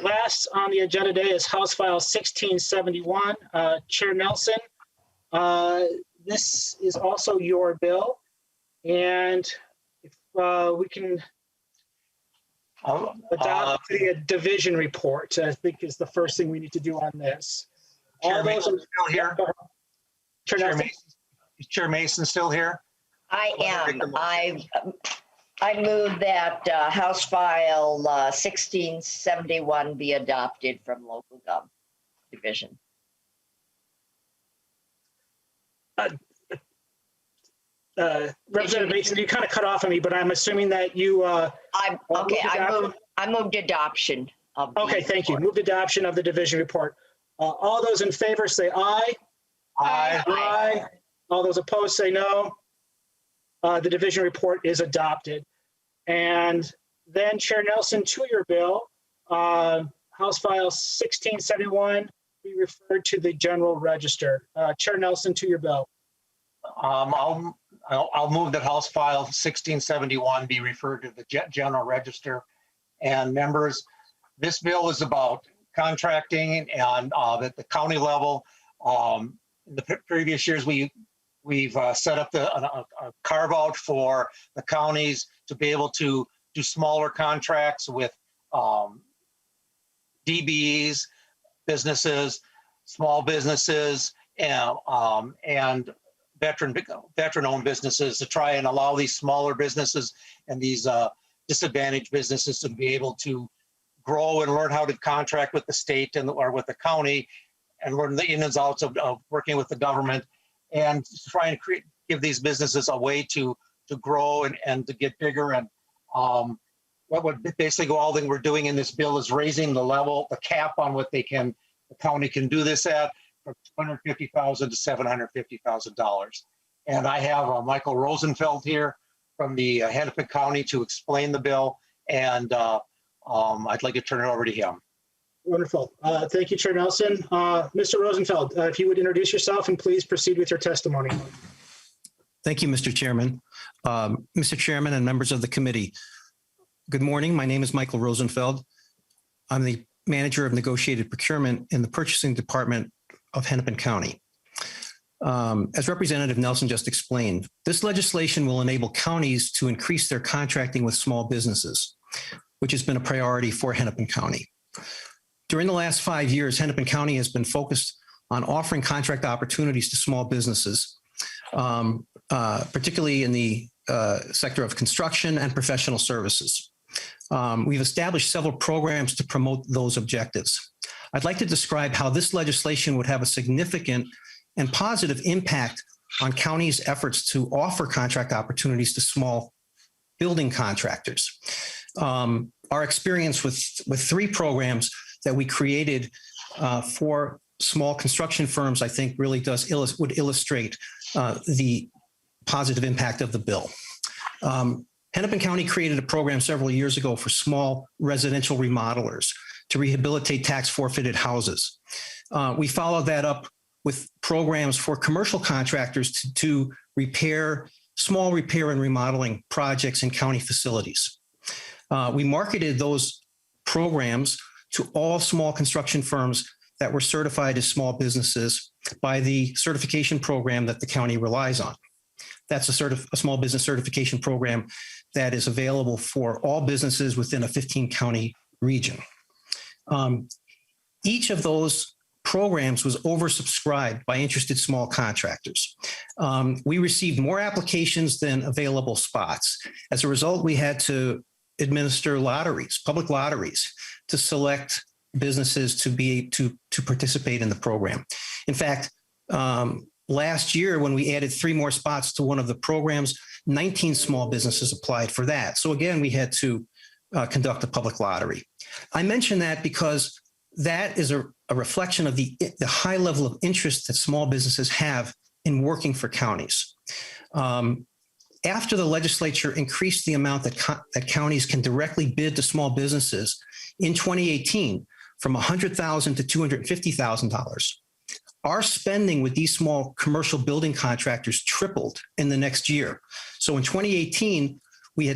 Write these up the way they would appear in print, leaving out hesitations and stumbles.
last on the agenda today is House File 1671. Chair Nelson, this is also your bill, and if we can adopt the division report, I think is the first thing we need to do on this. Chair Mason still here? Is Chair Mason still here? I am. I move that House File 1671 be adopted from local gov division. Representative Mason, you kind of cut off on me, but I'm assuming that you. I moved adoption of. Okay, thank you. Moved adoption of the division report. All those in favor say aye. Aye. Aye. All those opposed say no. The division report is adopted. And then Chair Nelson, to your bill, House File 1671 be referred to the General Register. Chair Nelson, to your bill. I'll move that House File 1671 be referred to the General Register. And members, this bill is about contracting and at the county level. In the previous years, we've set up a carve out for the counties to be able to do smaller contracts with DBEs, businesses, small businesses, and veteran-owned businesses to try and allow these smaller businesses and these disadvantaged businesses to be able to grow and learn how to contract with the state or with the county and learn the ins and outs of working with the government, and try and give these businesses a way to grow and to get bigger. And what would basically all that we're doing in this bill is raising the cap on what the county can do this at from $250,000 to $750,000. And I have Michael Rosenfeld here from the Hennepin County to explain the bill, and I'd like to turn it over to him. Wonderful. Thank you, Chair Nelson. Mr. Rosenfeld, if you would introduce yourself and please proceed with your testimony. Thank you, Mr. Chairman. Mr. Chairman and members of the committee, good morning. My name is Michael Rosenfeld. I'm the manager of negotiated procurement in the purchasing department of Hennepin County. As Representative Nelson just explained, this legislation will enable counties to increase their contracting with small businesses, which has been a priority for Hennepin County. During the last 5 years, Hennepin County has been focused on offering contract opportunities to small businesses, particularly in the sector of construction and professional services. We've established several programs to promote those objectives. I'd like to describe how this legislation would have a significant and positive impact on counties' efforts to offer contract opportunities to small building contractors. Our experience with 3 programs that we created for small construction firms, I think really would illustrate the positive impact of the bill. Hennepin County created a program several years ago for small residential remodelers to rehabilitate tax forfeited houses. We followed that up with programs for commercial contractors to small repair and remodeling projects in county facilities. We marketed those programs to all small construction firms that were certified as small businesses by the certification program that the county relies on. That's a small business certification program that is available for all businesses within a 15-county region. Each of those programs was oversubscribed by interested small contractors. We received more applications than available spots. As a result, we had to administer public lotteries to select businesses to participate in the program. In fact, last year when we added 3 more spots to one of the programs, 19 small businesses applied for that. So again, we had to conduct a public lottery. I mention that because that is a reflection of the high level of interest that small businesses have in working for counties. After the legislature increased the amount that counties can directly bid to small businesses in 2018 from $100,000 to $250,000, our spending with these small commercial building contractors tripled in the next year. So in 2018, we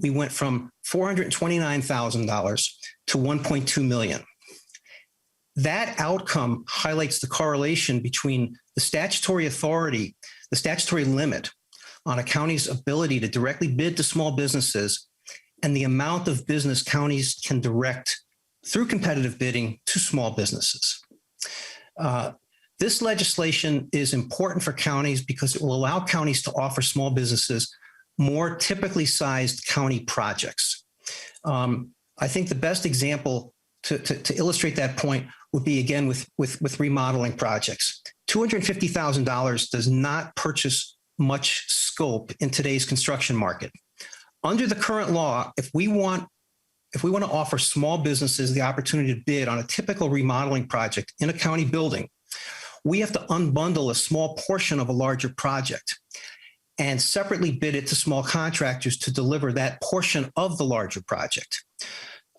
went from $429,000 to $1.2 million. That outcome highlights the correlation between the statutory authority, the statutory limit on a county's ability to directly bid to small businesses and the amount of business counties can direct through competitive bidding to small businesses. This legislation is important for counties because it will allow counties to offer small businesses more typically sized county projects. I think the best example to illustrate that point would be, again, with remodeling projects. $250,000 does not purchase much scope in today's construction market. Under the current law, if we want to offer small businesses the opportunity to bid on a typical remodeling project in a county building, we have to unbundle a small portion of a larger project and separately bid it to small contractors to deliver that portion of the larger project.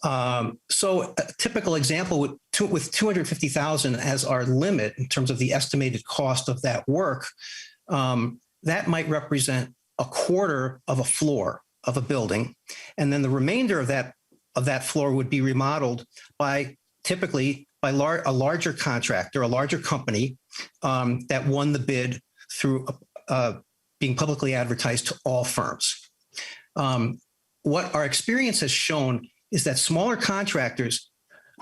So a typical example with $250,000 as our limit in terms of the estimated cost of that work, that might represent a quarter of a floor of a building. And then the remainder of that floor would be remodeled by a larger contractor, a larger company that won the bid through being publicly advertised to all firms. What our experience has shown is that smaller contractors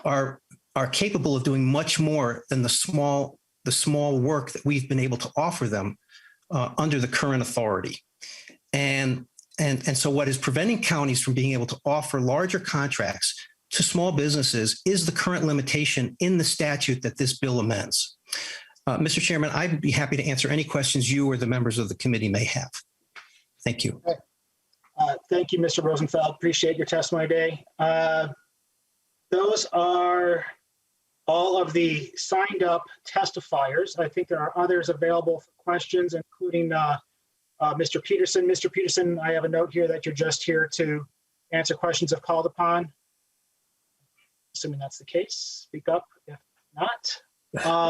are capable of doing much more than the small work that we've been able to offer them under the current authority. And so what is preventing counties from being able to offer larger contracts to small businesses is the current limitation in the statute that this bill amends. Mr. Chairman, I'd be happy to answer any questions you or the members of the committee may have. Thank you. Thank you, Mr. Rosenfeld. Appreciate your testimony today. Those are all of the signed up testifiers. I think there are others available for questions, including Mr. Peterson. Mr. Peterson, I have a note here that you're just here to answer questions if called upon. Assuming that's the case, speak up if not.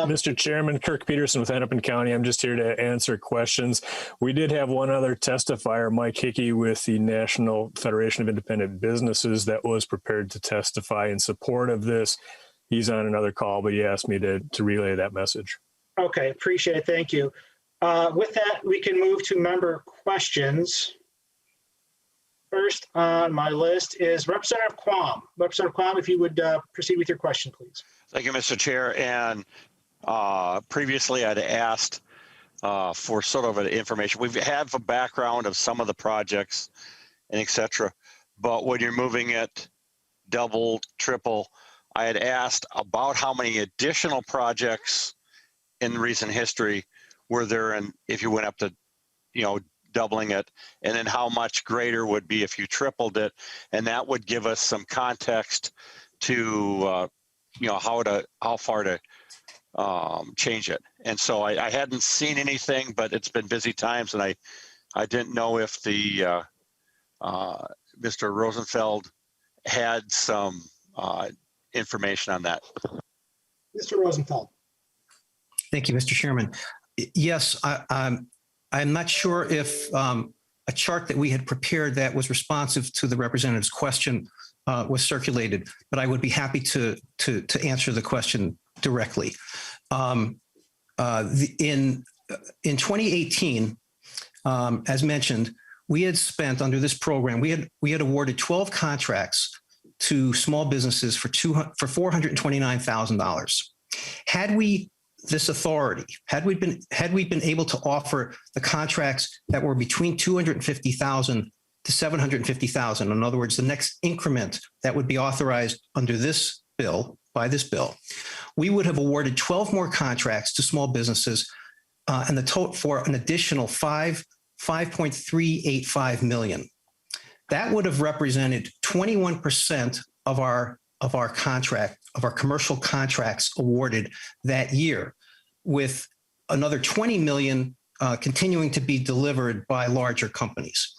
Mr. Chairman, Kirk Peterson with Hennepin County. I'm just here to answer questions. We did have one other testifier, Mike Hickey with the National Federation of Independent Businesses, that was prepared to testify in support of this. He's on another call, but he asked me to relay that message. Okay, appreciate it. Thank you. With that, we can move to member questions. First on my list is Representative Quam. Representative Quam, if you would proceed with your question, please. Thank you, Mr. Chair. And previously I'd asked for sort of an information. We've had a background of some of the projects and et cetera, but when you're moving it double, triple, I had asked about how many additional projects in recent history were there, and if you went up to, doubling it, and then how much greater would be if you tripled it, and that would give us some context to how far to change it. And so I hadn't seen anything, but it's been busy times, and I didn't know if the Mr. Rosenfeld had some information on that. Mr. Rosenfeld. Thank you, Mr. Chairman. Yes, I'm not sure if a chart that we had prepared that was responsive to the representative's question was circulated, but I would be happy to answer the question directly. In 2018, as mentioned, we had spent under this program, we had awarded 12 contracts to small businesses for $429,000. Had we this authority, had we been able to offer the contracts that were between $250,000 to $750,000, in other words, the next increment that would be authorized under this bill, by this bill, we would have awarded 12 more contracts to small businesses and the total for an additional $5.385 million. That would have represented 21% of our commercial contracts awarded that year, with another 20 million continuing to be delivered by larger companies.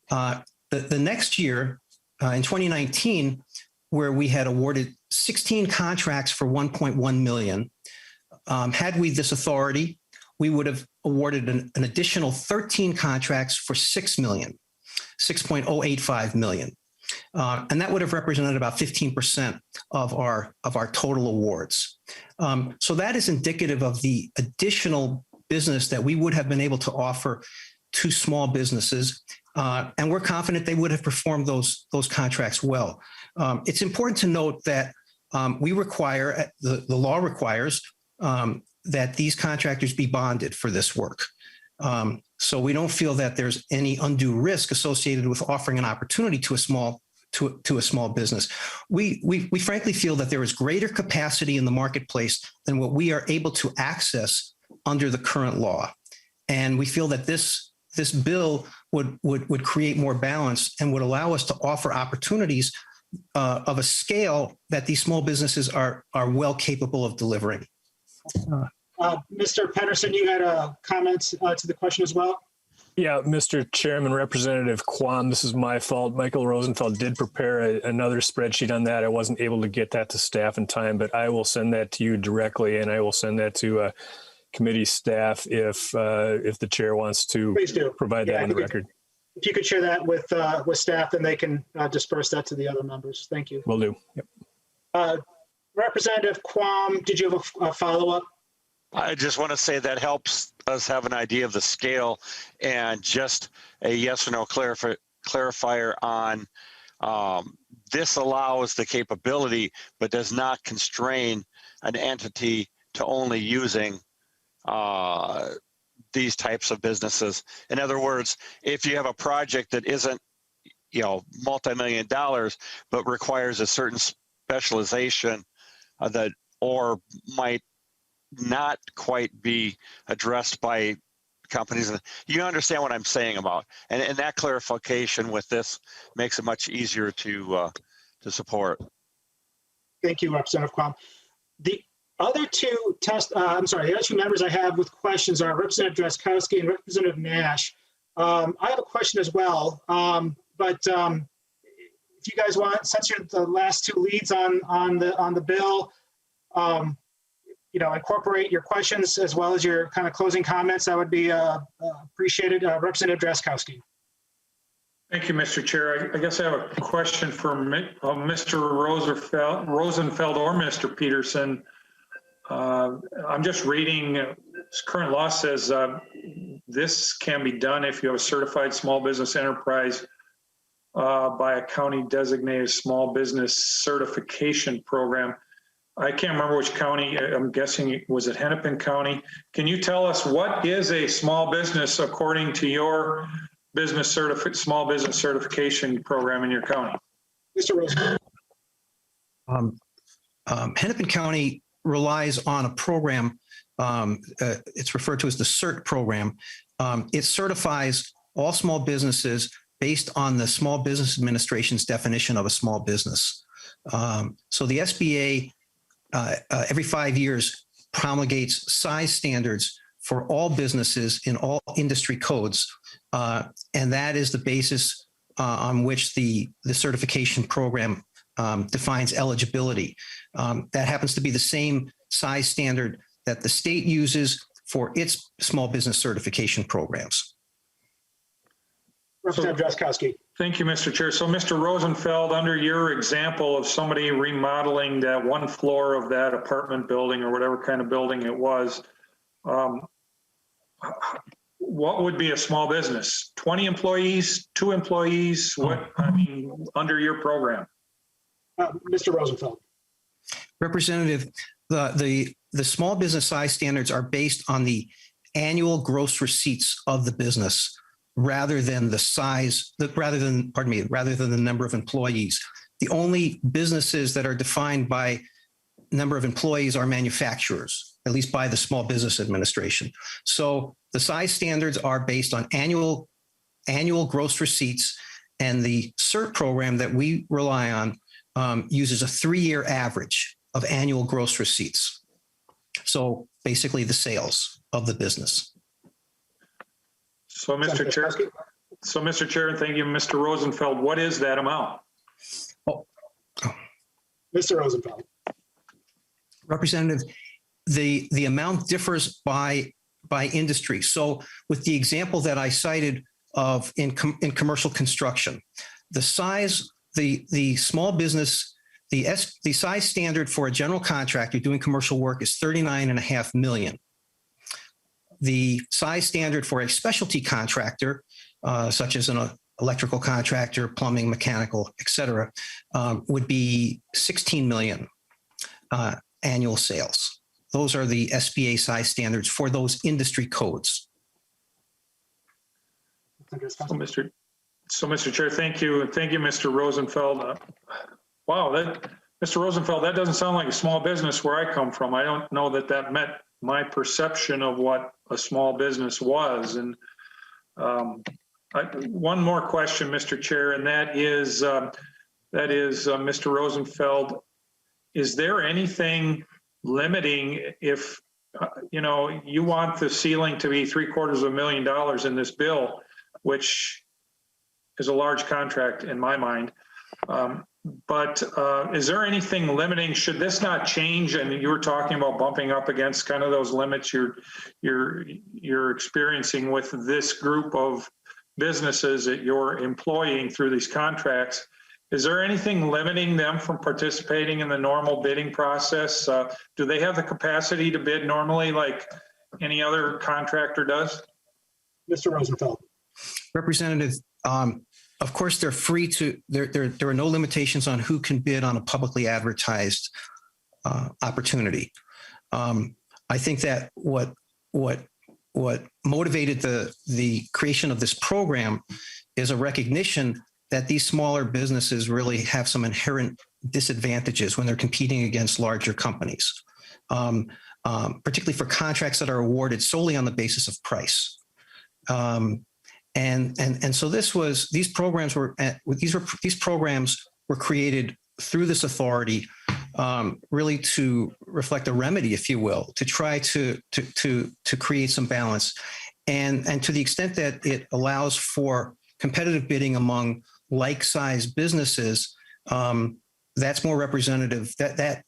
The next year, in 2019, where we had awarded 16 contracts for 1.1 million, had we this authority, we would have awarded an additional 13 contracts for 6 million, 6.085 million. And that would have represented about 15% of our total awards. So that is indicative of the additional business that we would have been able to offer to small businesses. And we're confident they would have performed those contracts well. It's important to note that we require, the law requires that these contractors be bonded for this work. So we don't feel that there's any undue risk associated with offering an opportunity to a small business. We frankly feel that there is greater capacity in the marketplace than what we are able to access under the current law. And we feel that this bill would create more balance and would allow us to offer opportunities of a scale that these small businesses are well capable of delivering. Mr. Pedersen, you had a comment to the question as well? Yeah, Mr. Chairman, Representative Quam, this is my fault. Michael Rosenfeld did prepare another spreadsheet on that. I wasn't able to get that to staff in time, but I will send that to you directly, and I will send that to committee staff if the chair wants to provide that on the record. If you could share that with staff, then they can disperse that to the other members. Thank you. Will do. Yep. Representative Quam, did you have a follow-up? I just want to say that helps us have an idea of the scale, and just a yes or no clarifier on this allows the capability but does not constrain an entity to only using these types of businesses. In other words, if you have a project that isn't, multi-million dollars, but requires a certain specialization that or might not quite be addressed by companies. You understand what I'm saying about, and that clarification with this makes it much easier to support. Thank you, Representative Quam. The other two the other two members I have with questions are Representative Drazkowski and Representative Nash. I have a question as well, but if you guys want, since you're the last two leads on the bill, incorporate your questions as well as your kind of closing comments. That would be appreciated. Representative Drazkowski. Thank you, Mr. Chair. I guess I have a question for Mr. Rosenfeld or Mr. Peterson. I'm just reading, current law says this can be done if you have a certified small business enterprise by a county designated small business certification program. I can't remember which county. I'm guessing, was it Hennepin County? Can you tell us what is a small business according to your small business certification program in your county? Mr. Rosenfeld. Hennepin County relies on a program. It's referred to as the CERT program. It certifies all small businesses based on the Small Business Administration's definition of a small business. So the SBA every 5 years promulgates size standards for all businesses in all industry codes. And that is the basis on which the certification program defines eligibility. That happens to be the same size standard that the state uses for its small business certification programs. Representative Drazkowski. Thank you, Mr. Chair. So, Mr. Rosenfeld, under your example of somebody remodeling that one floor of that apartment building or whatever kind of building it was, what would be a small business? 20 employees, 2 employees? What, under your program? Mr. Rosenfeld. Representative, the small business size standards are based on the annual gross receipts of the business rather than the size, rather than the number of employees. The only businesses that are defined by number of employees are manufacturers, at least by the Small Business Administration. So the size standards are based on annual gross receipts, and the CERT program that we rely on uses a 3-year average of annual gross receipts. So basically the sales of the business. So, Mr. Chair, and thank you, Mr. Rosenfeld, what is that amount? Mr. Rosenfeld. Representative, the amount differs by industry. So with the example that I cited of in commercial construction, the size the small business, the size standard for a general contractor doing commercial work is 39.5 million. The size standard for a specialty contractor, such as an electrical contractor, plumbing, mechanical, et cetera, would be 16 million annual sales. Those are the SBA size standards for those industry codes. So, Mr. Chair, thank you. Thank you, Mr. Rosenfeld. Wow, Mr. Rosenfeld, that doesn't sound like a small business where I come from. I don't know that that met my perception of what a small business was. And one more question, Mr. Chair, and that is Mr. Rosenfeld, is there anything limiting if, you want the ceiling to be $750,000 in this bill, which is a large contract in my mind. But is there anything limiting? Should this not change? And you were talking about bumping up against kind of those limits you're experiencing with this group of businesses that you're employing through these contracts. Is there anything limiting them from participating in the normal bidding process? Do they have the capacity to bid normally like any other contractor does? Mr. Rosenfeld. Representative, of course, they're free to, there are no limitations on who can bid on a publicly advertised opportunity. I think that what motivated the creation of this program is a recognition that these smaller businesses really have some inherent disadvantages when they're competing against larger companies, particularly for contracts that are awarded solely on the basis of price. And so these programs were created through this authority, really to reflect a remedy, if you will, to try to create some balance, and to the extent that it allows for competitive bidding among like-sized businesses, that's more representative. That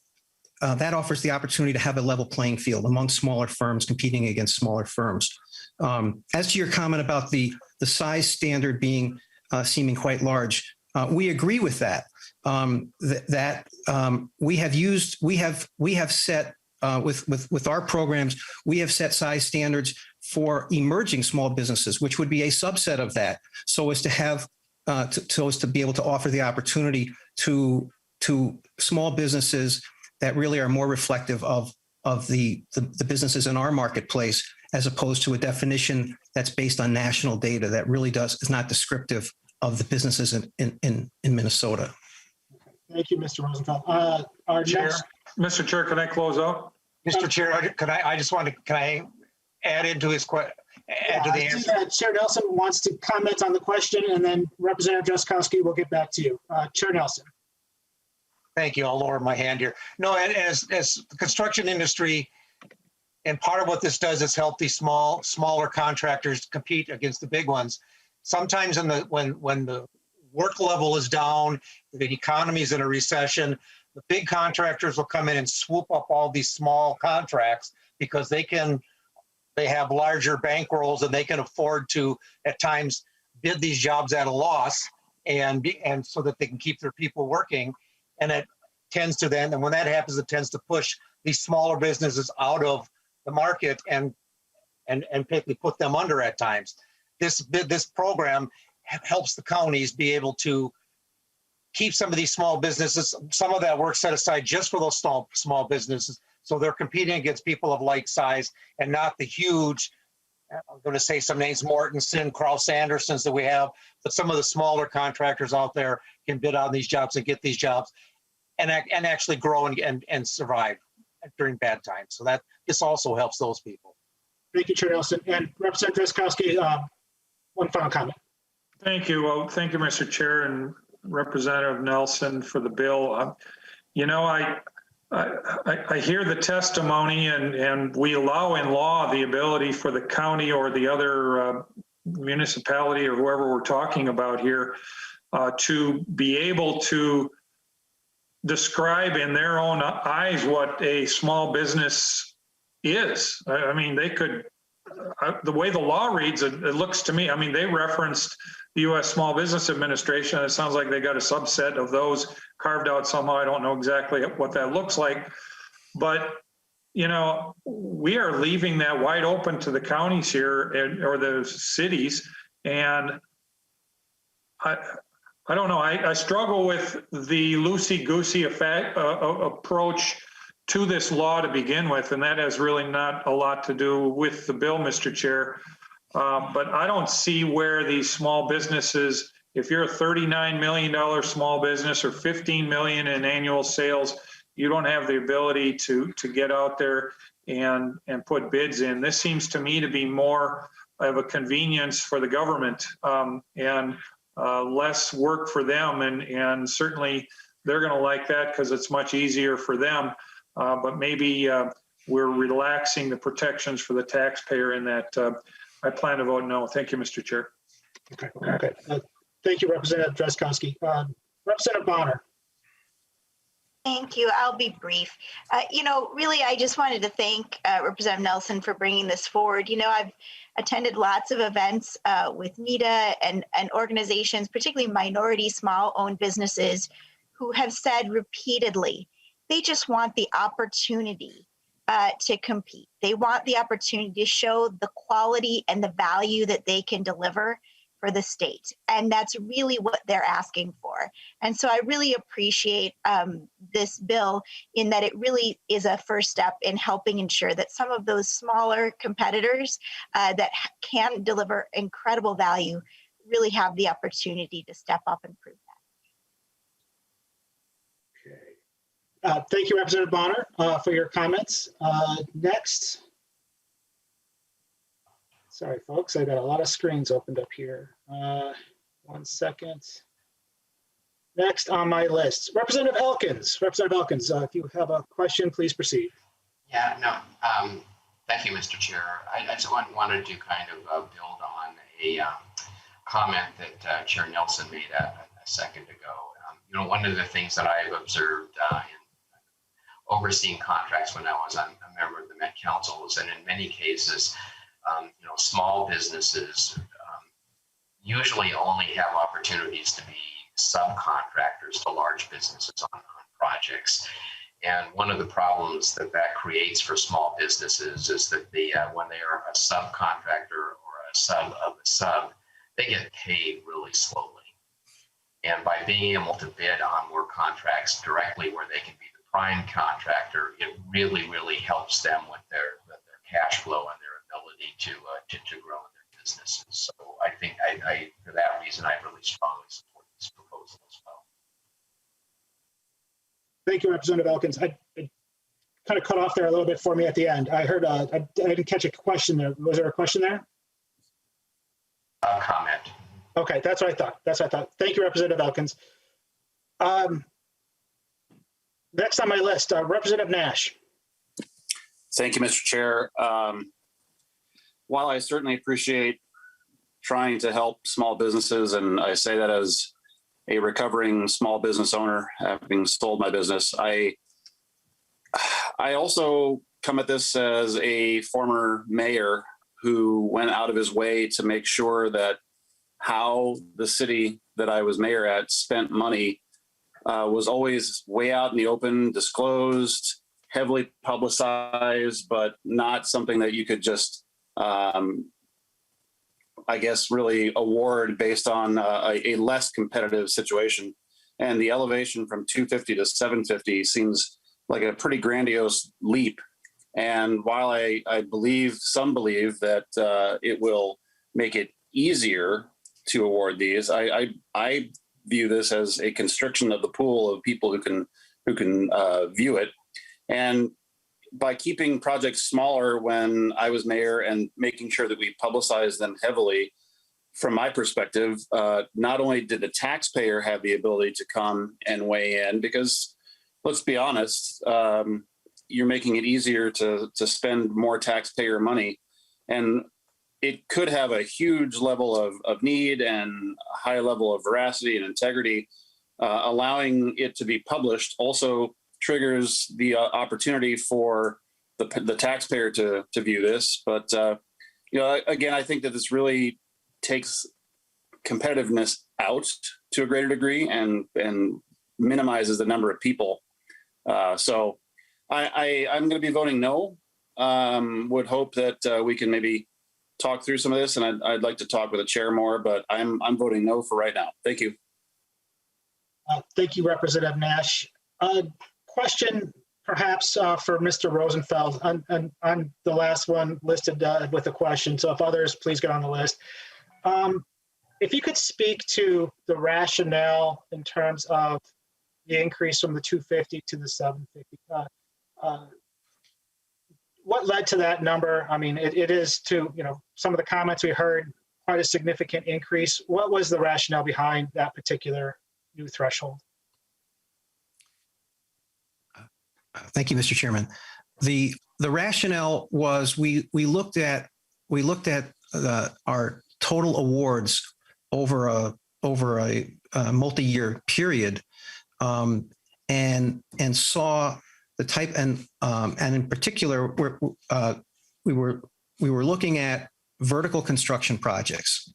offers the opportunity to have a level playing field among smaller firms competing against smaller firms. As to your comment about the size standard being seeming quite large, we agree with that. We have set with our programs, we have set size standards for emerging small businesses, which would be a subset of that, so as to have so as to be able to offer the opportunity to small businesses that really are more reflective of the businesses in our marketplace, as opposed to a definition that's based on national data that really is not descriptive of the businesses in Minnesota. Thank you, Mr. Rosenfeld. Our Chair, next, Mr. Chair, can I close out? Mr. Chair, can I add into his question? To the answer. Chair Nelson wants to comment on the question, and then Representative Drazkowski will get back to you. Chair Nelson. Thank you. I'll lower my hand here. No, as the construction industry, and part of what this does is help these smaller contractors compete against the big ones. Sometimes when the work level is down, the economy is in a recession, the big contractors will come in and swoop up all these small contracts because they have larger bankrolls and they can afford to at times bid these jobs at a loss and so that they can keep their people working. And it tends to then, and when that happens, it tends to push these smaller businesses out of the market and basically put them under at times. This program helps the counties be able to keep some of these small businesses, some of that work set aside just for those small businesses, so they're competing against people of like size and not the huge, I'm going to say some names, Mortensen, Kraus Andersons that we have, but some of the smaller contractors out there can bid on these jobs and get these jobs and actually grow and survive during bad times. So that this also helps those people. Thank you, Chair Nelson. And Representative Drazkowski, one final comment. Thank you. Well, thank you, Mr. Chair, and Representative Nelson for the bill. I hear the testimony, and we allow in law the ability for the county or the other municipality or whoever we're talking about here to be able to describe in their own eyes what a small business is. I mean, they could the way the law reads, it looks to me, I mean, they referenced the U.S. Small Business Administration. It sounds like they got a subset of those carved out somehow. I don't know exactly what that looks like, but you know, we are leaving that wide open to the counties here or the cities. And I don't know, I struggle with the loosey-goosey approach to this law to begin with, and that has really not a lot to do with the bill, Mr. Chair. But I don't see where these small businesses, if you're a $39 million small business or 15 million in annual sales, you don't have the ability to get out there and put bids in. This seems to me to be more of a convenience for the government and less work for them. And certainly they're going to like that because it's much easier for them. But maybe we're relaxing the protections for the taxpayer in that. I plan to vote no. Thank you, Mr. Chair. Okay. Thank you, Representative Drazkowski. Representative Bonner. Thank you. I'll be brief. You know, really, I just wanted to thank Representative Nelson for bringing this forward. You know, I've attended lots of events with NEDA and organizations, particularly minority small-owned businesses, who have said repeatedly, they just want the opportunity to compete. They want the opportunity to show the quality and the value that they can deliver for the state. And that's really what they're asking for. And so I really appreciate this bill in that it really is a first step in helping ensure that some of those smaller competitors that can deliver incredible value really have the opportunity to step up and prove that. Okay. Thank you, Representative Bonner, for your comments. Next. Sorry, folks, I got a lot of screens opened up here. 1 second. Next on my list, Representative Elkins. Representative Elkins, if you have a question, please proceed. Yeah, no, thank you, Mr. Chair. I just wanted to kind of build on a comment that Chair Nelson made a second ago. You know, one of the things that I've observed in overseeing contracts when I was a member of the Met Council was that in many cases, you know, small businesses usually only have opportunities to be subcontractors to large businesses on projects. And one of the problems that creates for small businesses is that when they are a subcontractor or a sub of a sub, they get paid really slowly. And by being able to bid on more contracts directly where they can be the prime contractor, it really, really helps them with their cash flow and their ability to grow in their businesses. So I think for that reason, I really strongly support this proposal as well. Thank you, Representative Elkins. I kind of cut off there a little bit for me at the end. I heard, I didn't catch a question there. Was there a question there? A comment. Okay, that's what I thought. That's what I thought. Thank you, Representative Elkins. Next on my list, Representative Nash. Thank you, Mr. Chair. While I certainly appreciate trying to help small businesses, and I say that as a recovering small business owner, having sold my business, I also come at this as a former mayor who went out of his way to make sure that how the city that I was mayor at spent money was always way out in the open, disclosed, heavily publicized, but not something that you could just, I guess, really award based on a less competitive situation. And the elevation from 250 to 750 seems like a pretty grandiose leap. And while some believe that it will make it easier to award these, I view this as a constriction of the pool of people who can view it. And by keeping projects smaller when I was mayor and making sure that we publicize them heavily, from my perspective, not only did the taxpayer have the ability to come and weigh in, because let's be honest, you're making it easier to spend more taxpayer money. And it could have a huge level of need and a high level of veracity and integrity. Allowing it to be published also triggers the opportunity for the taxpayer to view this. But again, I think that this really takes competitiveness out to a greater degree and minimizes the number of people. So I'm going to be voting no. Would hope that we can maybe talk through some of this, and I'd like to talk with the chair more, but I'm voting no for right now. Thank you. Thank you, Representative Nash. Question perhaps for Mr. Rosenfeld on the last one listed with a question. So if others, please get on the list. If you could speak to the rationale in terms of the increase from the 250 to the 750. What led to that number? I mean, it is to, some of the comments we heard, quite a significant increase. What was the rationale behind that particular new threshold? Thank you, Mr. Chairman. The rationale was we looked at our total awards over a multi-year period, and saw the type and in particular we were looking at vertical construction projects,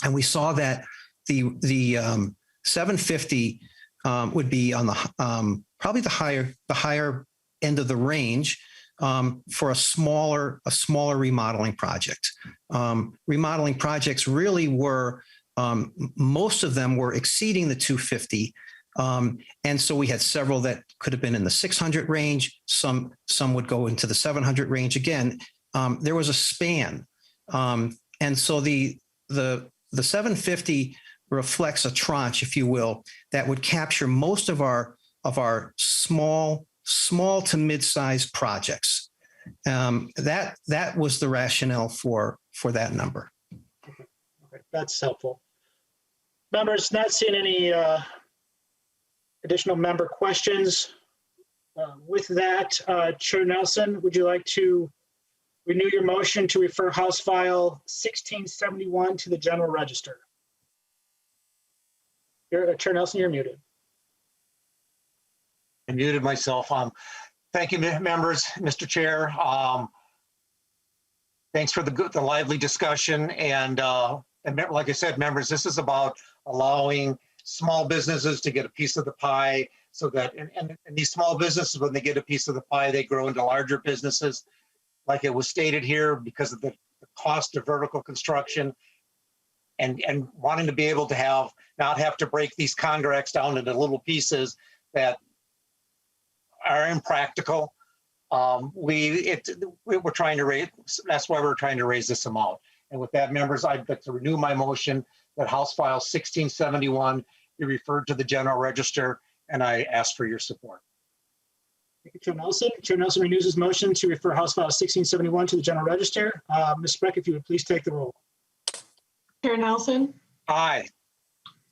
and we saw that the 750 would be on the probably the higher end of the range for a smaller remodeling project. Remodeling projects really were most of them were exceeding the 250. And so we had several that could have been in the 600 range. Some would go into the 700 range. Again, there was a span. And so the 750 reflects a tranche, if you will, that would capture most of our small to mid-sized projects. That was the rationale for that number. Okay, that's helpful. Members, not seeing any additional member questions. With that, Chair Nelson, would you like to renew your motion to refer House File 1671 to the General Register? Chair Nelson, you're muted. I muted myself. Thank you, members, Mr. Chair. Thanks for the lively discussion. And like I said, members, this is about allowing small businesses to get a piece of the pie, so that and these small businesses, when they get a piece of the pie, they grow into larger businesses. Like it was stated here, because of the cost of vertical construction, and wanting to be able to not have to break these contracts down into little pieces that are impractical. We're trying to raise, that's why we're trying to raise this amount. And with that, members, I'd like to renew my motion that House File 1671 be referred to the General Register, and I ask for your support. Thank you, Chair Nelson. Chair Nelson renews his motion to refer House File 1671 to the General Register. Ms. Spreck, if you would please take the roll. Chair Nelson. Aye.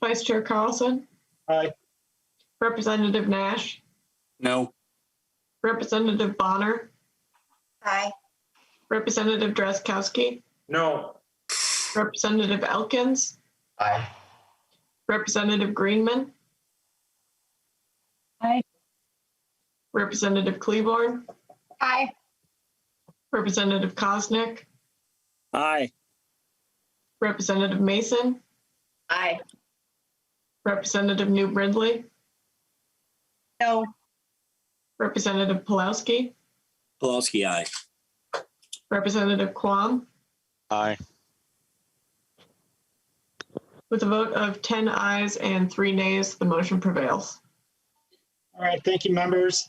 Vice Chair Carlson. Aye. Representative Nash. No. Representative Bonner. Aye. Representative Drazkowski. No. Representative Elkins. Aye. Representative Greenman. Aye. Representative Cleaborn. Aye. Representative Kosnick. Aye. Representative Mason. Aye. Representative New Brindley. No. Representative Pulowski. Pulowski, aye. Representative Quam. Aye. With a vote of 10 ayes and 3 nays, the motion prevails. All right, thank you, members.